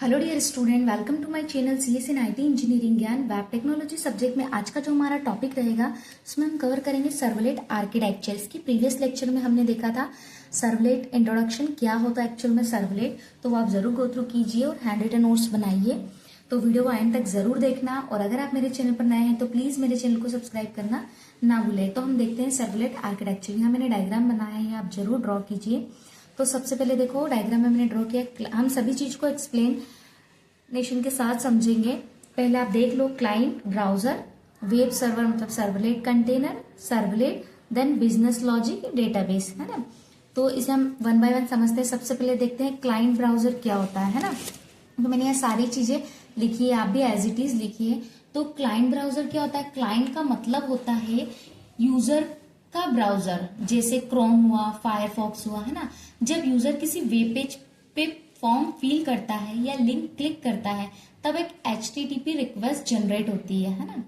Hello dear student, welcome to my channel CS in IT engineering ज्ञान web technology subject में। आज का जो हमारा टॉपिक रहेगा उसमें हम कवर करेंगे सर्वलेट आर्किटेक्चर। इसकी प्रीवियस लेक्चर में हमने देखा था सर्वलेट इंट्रोडक्शन, क्या होता है एक्चुअल में सर्वलेट, तो वो आप जरूर गो थ्रू कीजिए और हैंड रिटन नोट्स बनाइए। तो वीडियो को एंड तक जरूर देखना और अगर आप मेरे चैनल पर नए हैं तो प्लीज मेरे चैनल को सब्सक्राइब करना ना भूलें। तो हम देखते हैं सर्वलेट आर्किटेक्चर। यहाँ मैंने डायग्राम बनाया है, आप जरूर ड्रॉ कीजिए। तो सबसे पहले देखो डायग्राम में मैंने ड्रॉ किया। हम सभी चीज को एक्सप्लेनेशन के साथ समझेंगे। पहले आप देख लो क्लाइंट, ब्राउजर, वेब सर्वर मतलब servlet container, servlet, then business logic, database, है ना। तो इसे हम वन बाय वन समझते हैं। सबसे पहले देखते हैं क्लाइंट ब्राउजर क्या होता है ना। तो मैंने यहाँ सारी चीजें लिखी है, आप भी एज इट इज लिखिए। तो क्लाइंट ब्राउजर क्या होता है? क्लाइंट का मतलब होता है यूजर का ब्राउजर, जैसे क्रोम हुआ, फायरफॉक्स हुआ, है ना। जब यूजर किसी वेब पेज पे फॉर्म फिल करता है या लिंक क्लिक करता है तब एक HTTP रिक्वेस्ट जनरेट होती है ना।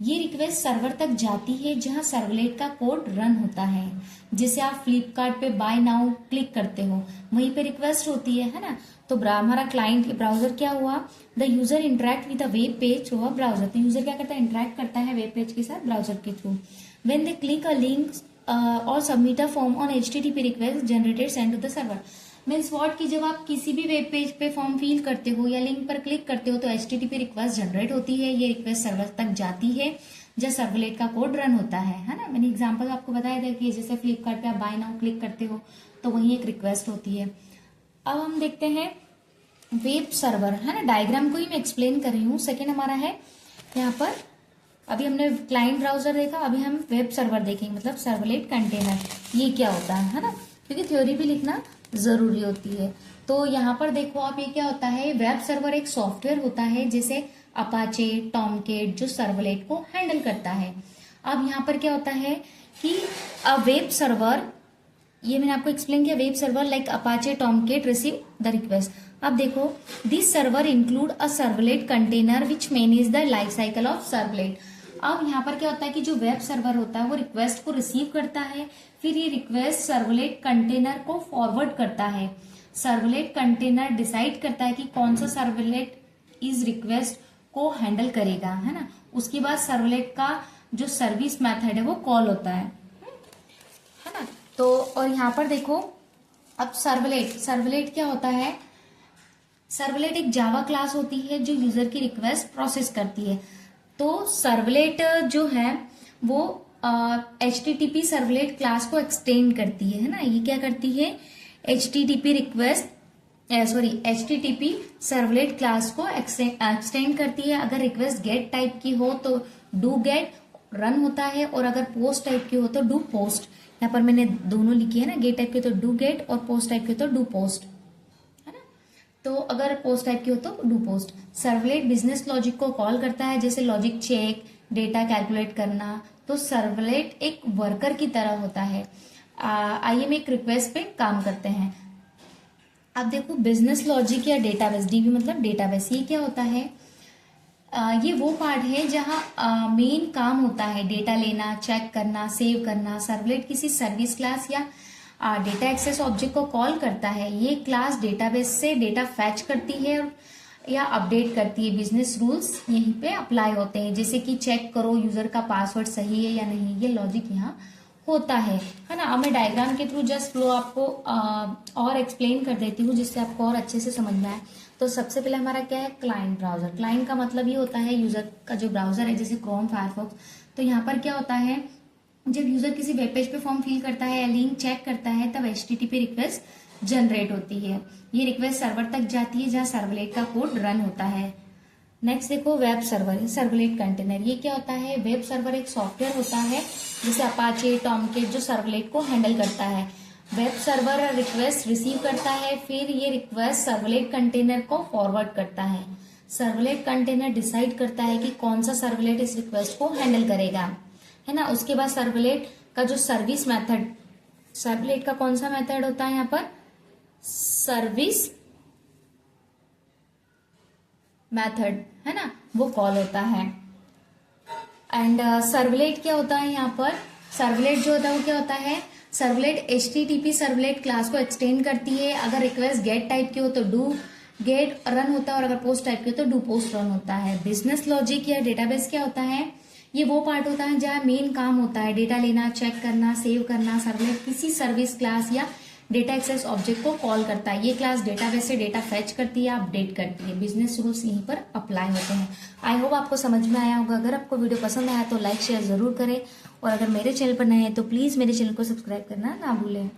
ये रिक्वेस्ट सर्वर तक जाती है जहां सर्वलेट का कोड रन होता है। जैसे आप फ्लिपकार्ट पे बाय नाउ क्लिक करते हो, वहीं पे रिक्वेस्ट होती है ना। तो हमारा क्लाइंट ब्राउजर क्या हुआ? The user interact with the web page through a browser. तो यूजर क्या करता है? इंटरेक्ट करता है वेब पेज के साथ ब्राउजर के through. When they click a link और submit a form on HTTP request generated send to the server. Means what कि जब आप किसी भी वेब पेज पे फॉर्म फिल करते हो या लिंक पर क्लिक करते हो तो HTTP रिक्वेस्ट जनरेट होती है। ये रिक्वेस्ट सर्वर तक जाती है जब सर्वलेट का कोड रन होता है ना। मैंने एग्जांपल आपको बताया था कि जैसे फ्लिपकार्ट पे आप बाय नाउ क्लिक करते हो तो वहीं एक रिक्वेस्ट होती है। अब हम देखते हैं वेब सर्वर, है ना। डायग्राम को ही मैं एक्सप्लेन कर रही हूँ। सेकेंड हमारा है यहाँ पर, अभी हमने क्लाइंट ब्राउजर देखा, अभी हम वेब सर्वर देखेंगे मतलब सर्वलेट कंटेनर। ये क्या होता है ना, क्योंकि थ्योरी भी लिखना जरूरी होती है। तो यहाँ पर देखो आप, ये क्या होता है? वेब सर्वर एक सॉफ्टवेयर होता है जैसे अपाचे, टॉमकेट, जो सर्वलेट को हैंडल करता है। अब यहाँ पर क्या होता है कि अ वेब सर्वर, ये मैंने आपको एक्सप्लेन किया, web server like Apache, Tomcat receive the request. अब देखो this server include a servlet container which manage the life cycle of servlet. अब यहाँ पर क्या होता है कि जो वेब सर्वर होता है वो रिक्वेस्ट को रिसीव करता है, फिर ये रिक्वेस्ट सर्वलेट कंटेनर को फॉरवर्ड करता है। सर्वलेट कंटेनर डिसाइड करता है कि कौन सा सर्वलेट इस रिक्वेस्ट को हैंडल करेगा, है ना। उसके बाद सर्वलेट का जो सर्विस मेथड है वो कॉल होता है ना। तो और यहाँ पर देखो अब सर्वलेट क्या होता है? सर्वलेट एक जावा क्लास होती है जो यूजर की रिक्वेस्ट प्रोसेस करती है। तो सर्वलेट जो है वो HTTP सर्वलेट क्लास को एक्सटेंड करती है ना। ये क्या करती है? HTTP सर्वलेट क्लास को एक्सटेंड करती है। अगर रिक्वेस्ट गेट टाइप की हो तो डू गेट रन होता है, और अगर पोस्ट टाइप की हो तो डू पोस्ट। यहाँ पर मैंने दोनों लिखी है ना, गेट टाइप की तो डू गेट और पोस्ट टाइप की तो डू पोस्ट, है ना। तो अगर पोस्ट टाइप की हो तो do post. Servlet business logic को कॉल करता है, जैसे लॉजिक चेक, डेटा कैलकुलेट करना। तो सर्वलेट एक वर्कर की तरह होता है। आइए हम एक रिक्वेस्ट पे काम करते हैं। अब देखो बिजनेस लॉजिक या डेटाबेस, DB मतलब डेटाबेस, ये क्या होता है? ये वो पार्ट है जहां मेन काम होता है डेटा लेना, चेक करना, सेव करना। सर्वलेट किसी सर्विस क्लास या डेटा एक्सेस ऑब्जेक्ट को कॉल करता है। ये क्लास डेटाबेस से डेटा फैच करती है या अपडेट करती है। बिजनेस रूल्स यहीं पे अप्लाई होते हैं, जैसे कि चेक करो यूजर का पासवर्ड सही है या नहीं। ये लॉजिक यहाँ होता है ना। अब मैं डायग्राम के थ्रू जस्ट फ्लो आपको और एक्सप्लेन कर देती हूँ जिससे आपको और अच्छे से समझ में आए। तो सबसे पहले हमारा क्या है? Client browser. क्लाइंट का मतलब ये होता है यूजर का जो ब्राउजर है, जैसे क्रोम, फायरफॉक्स। तो यहाँ पर क्या होता है? जब यूजर किसी वेब पेज पे फॉर्म फिल करता है या लिंक चेक करता है तब HTTP रिक्वेस्ट जनरेट होती है। ये रिक्वेस्ट सर्वर तक जाती है जहां सर्वलेट का कोड रन होता है। नेक्स्ट देखो वेब सर्वर, सर्वलेट कंटेनर। ये क्या होता है? वेब सर्वर एक सॉफ्टवेयर होता है जैसे अपाचे, टॉमकेट, जो सर्वलेट को हैंडल करता है। वेब सर्वर रिक्वेस्ट रिसीव करता है, फिर ये रिक्वेस्ट सर्वलेट कंटेनर को फॉरवर्ड करता है। सर्वलेट कंटेनर डिसाइड करता है कि कौन सा सर्वलेट इस रिक्वेस्ट को हैंडल करेगा, है ना। उसके बाद सर्वलेट का जो सर्विस मेथड, सर्वलेट का कौन सा मेथड होता है यहाँ पर? सर्विस मेथड, है ना, वो कॉल होता है। एंड सर्वलेट क्या होता है यहाँ पर? सर्वलेट जो होता है वो क्या होता है? सर्वलेट HTTP सर्वलेट क्लास को एक्सटेंड करती है। अगर रिक्वेस्ट गेट टाइप की हो तो डू गेट रन होता है और अगर पोस्ट टाइप की हो तो डू पोस्ट रन होता है। बिजनेस लॉजिक या डेटाबेस क्या होता है, ये वो पार्ट होता है जहाँ मेन काम होता है डेटा लेना, चेक करना, सेव करना। सर्वलेट किसी सर्विस क्लास या डेटा एक्सेस ऑब्जेक्ट को कॉल करता है। ये क्लास डेटाबेस से डेटा फेच करती है, अपडेट करती है। बिजनेस रूल्स यहीं पर अप्लाई होते हैं। आई होप आपको समझ में आया होगा। अगर आपको वीडियो पसंद आया तो लाइक शेयर जरूर करें और अगर मेरे चैनल पर नए हैं तो प्लीज मेरे चैनल को सब्सक्राइब करना ना भूलें।